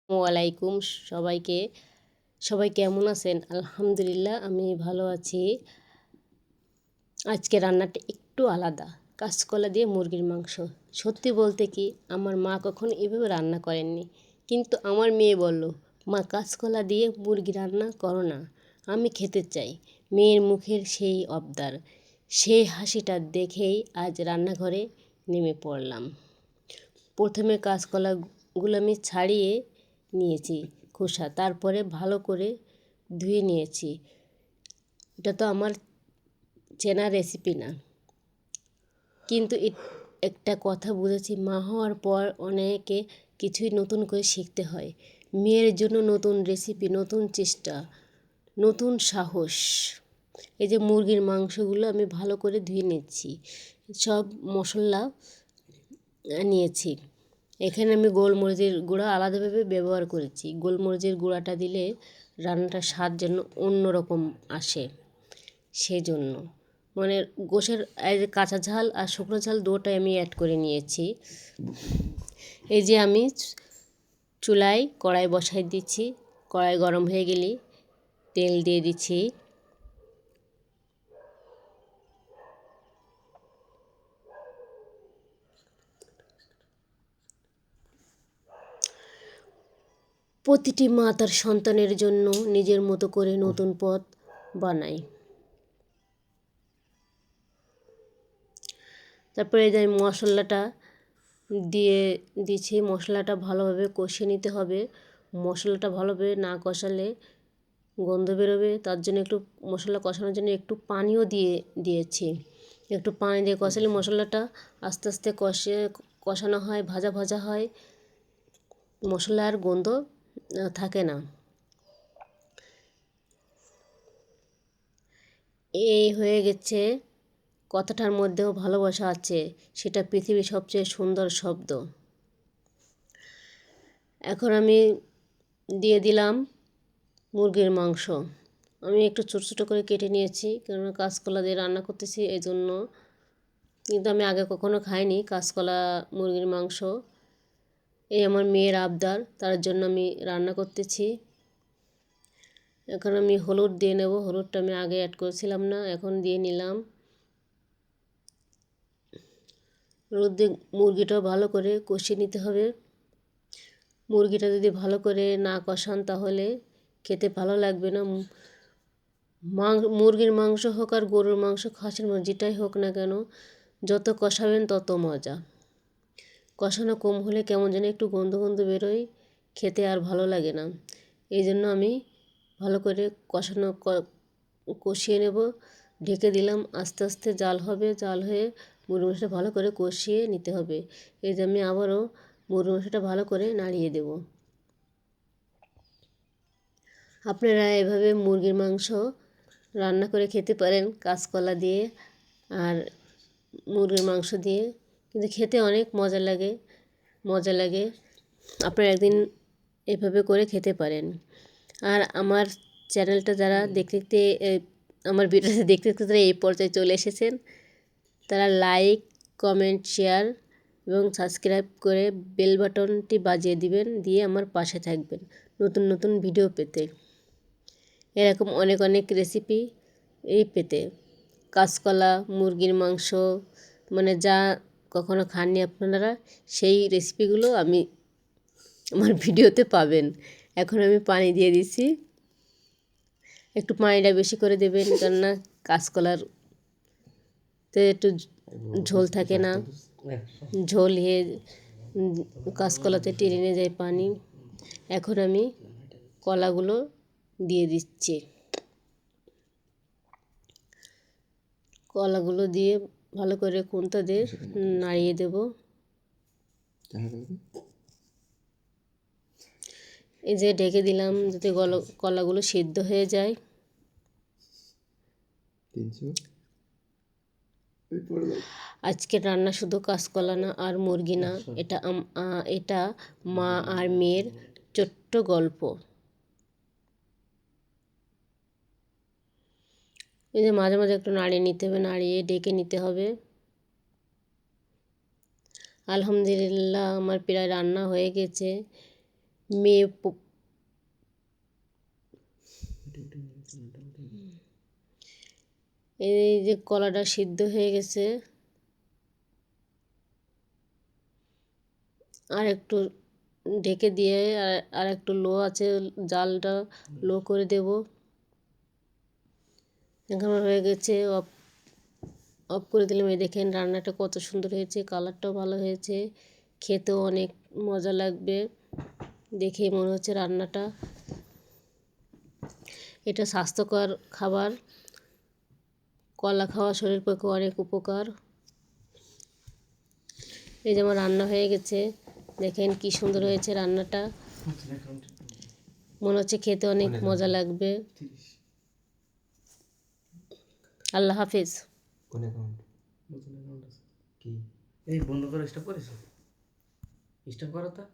ওয়ালাইকুম সবাইকে। সবাই কেমন আছেন? আলহামদুলিল্লাহ আমি ভালো আছি। আজকে রান্নাটা একটু আলাদা, কাঁচকলা দিয়ে মুরগির মাংস। সত্যি বলতে কি আমার মা কখনো এভাবে রান্না করেননি, কিন্তু আমার মেয়ে বলল, মা কাঁচকলা দিয়ে মুরগি রান্না করো না, আমি খেতে চাই। মেয়ের মুখের সেই আবদার, সেই হাসিটা দেখেই আজ রান্নাঘরে নেমে পড়লাম। প্রথমে কাঁচকলাগুলো আমি ছাড়িয়ে নিয়েছি খোসা, তারপরে ভালো করে ধুয়ে নিয়েছি। এটা তো আমার চেনা রেসিপি না, কিন্তু একটা কথা বুঝেছি, মা হওয়ার পর অনেকে কিছুই নতুন করে শিখতে হয়। মেয়ের জন্য নতুন রেসিপি, নতুন চেষ্টা, নতুন সাহস। এই যে মুরগির মাংসগুলো আমি ভালো করে ধুয়ে নিচ্ছি, সব মশলা নিয়েছি। এখানে আমি গোলমরিচের গুঁড়া আলাদাভাবে ব্যবহার করেছি। গোলমরিচের গুঁড়াটা দিলে রান্নাটার স্বাদ যেন অন্যরকম আসে, সেজন্য মানে গোশের এই যে কাঁচা ঝাল আর শুকনো ঝাল দুটোই আমি অ্যাড করে নিয়েছি। এই যে আমি চুলায় কড়াই বসাই দিচ্ছি, কড়াই গরম হয়ে গেলে তেল দিয়ে দিচ্ছি। প্রতিটি মা তার সন্তানের জন্য নিজের মতো করে নতুন পথ বানায়। তারপরে এই যে মশলাটা দিয়ে দিচ্ছি, মশলাটা ভালোভাবে কষিয়ে নিতে হবে। মশলাটা ভালোভাবে না কষালে গন্ধ বেরোবে, তার জন্য একটু মশলা কষানোর জন্য একটু পানিও দিয়েছি। একটু পানি দিয়ে কষালে মশলাটা আস্তে আস্তে কষানো হয়, ভাজা ভাজা হয়, মশলার গন্ধ থাকে না। এই হয়ে গেছে। কথাটার মধ্যেও ভালোবাসা আছে, সেটা পৃথিবীর সবচেয়ে সুন্দর শব্দ। এখন আমি দিয়ে দিলাম মুরগির মাংস। আমি একটু ছোটো ছোটো করে কেটে নিয়েছি, কেননা কাঁচকলা দিয়ে রান্না করতেছি এই জন্য। কিন্তু আমি আগে কখনো খাইনি কাঁচকলা মুরগির মাংস। এই আমার মেয়ের আবদার, তার জন্য আমি রান্না করতেছি। এখন আমি হলুদ দিয়ে নেব। হলুদটা আমি আগে অ্যাড করেছিলাম না, এখন দিয়ে নিলাম। হলুদ দিয়ে মুরগিটাও ভালো করে কষিয়ে নিতে হবে। মুরগিটা যদি ভালো করে না কষান তাহলে খেতে ভালো লাগবে না। মুরগির মাংস হোক আর গরুর মাংস, খাসির মাংস, যেটাই হোক না কেন, যত কষাবেন তত মজা। কষানো কম হলে কেমন যেন একটু গন্ধ গন্ধ বেরোয়, খেতে আর ভালো লাগে না। এই জন্য আমি ভালো করে কষিয়ে নেব। ঢেকে দিলাম, আস্তে আস্তে জাল হবে, জাল হয়ে মুরগি মাংসটা ভালো করে কষিয়ে নিতে হবে। এই যে আমি আবারও মুরগি মাংসটা ভালো করে নাড়িয়ে দেব। আপনারা এভাবে মুরগির মাংস রান্না করে খেতে পারেন কাঁচকলা দিয়ে আর মুরগির মাংস দিয়ে, কিন্তু খেতে অনেক মজা লাগে। আপনারা একদিন এভাবে করে খেতে পারেন। আর আমার চ্যানেলটা যারা দেখতে দেখতে আমার ভিডিওটা দেখতে দেখতে যারা এই পর্যায়ে চলে এসেছেন, তারা লাইক, কমেন্ট, শেয়ার এবং সাবস্ক্রাইব করে বেল বাটনটি বাজিয়ে দিবেন, দিয়ে আমার পাশে থাকবেন নতুন নতুন ভিডিও পেতে, এরকম অনেক অনেক রেসিপি পেতে। কাঁচকলা মুরগির মাংস মানে যা কখনো খাননি আপনারা, সেই রেসিপিগুলো আমার ভিডিওতে পাবেন। এখন আমি পানি দিয়ে দিচ্ছি। একটু পানিটা বেশি করে দেবেন, কেননা কাঁচকলাতে একটু ঝোল থাকে না, ঝোল হয়ে কাঁচকলাতে টেনে নিয়ে যায় পানি। এখন আমি কলাগুলো দিয়ে দিচ্ছি। কলাগুলো দিয়ে ভালো করে খুন্তা দিয়ে নাড়িয়ে দেব। এই যে ঢেকে দিলাম যাতে কলাগুলো সিদ্ধ হয়ে যায়। আজকের রান্না শুধু কাঁচকলা না আর মুরগি না, এটা মা আর মেয়ের ছোট্ট গল্প। এই যে মাঝে মাঝে একটু নাড়িয়ে নিতে হবে, নাড়িয়ে ডেকে নিতে হবে। আলহামদুলিল্লাহ আমার প্রায় রান্না হয়ে গেছে। মেয়ে এই যে কলাটা সিদ্ধ হয়ে গেছে, আর একটু ঢেকে দিয়ে আর একটু লো আছে, জালটা লো করে দেব। এখন হয়ে গেছে, অফ অফ করে দিলাম। এই দেখেন রান্নাটা কত সুন্দর হয়েছে, কালারটাও ভালো হয়েছে, খেতেও অনেক মজা লাগবে। দেখেই মনে হচ্ছে রান্নাটা, এটা স্বাস্থ্যকর খাবার। কলা খাওয়া শরীর পক্ষে অনেক উপকার। এই যেমন রান্না হয়ে গেছে, দেখেন কি সুন্দর হয়েছে রান্নাটা, মনে হচ্ছে খেতে অনেক মজা লাগবে। আল্লাহ হাফিজ। কি এই বন্ধ করে স্টপ করেছো? স্টপ করো তো।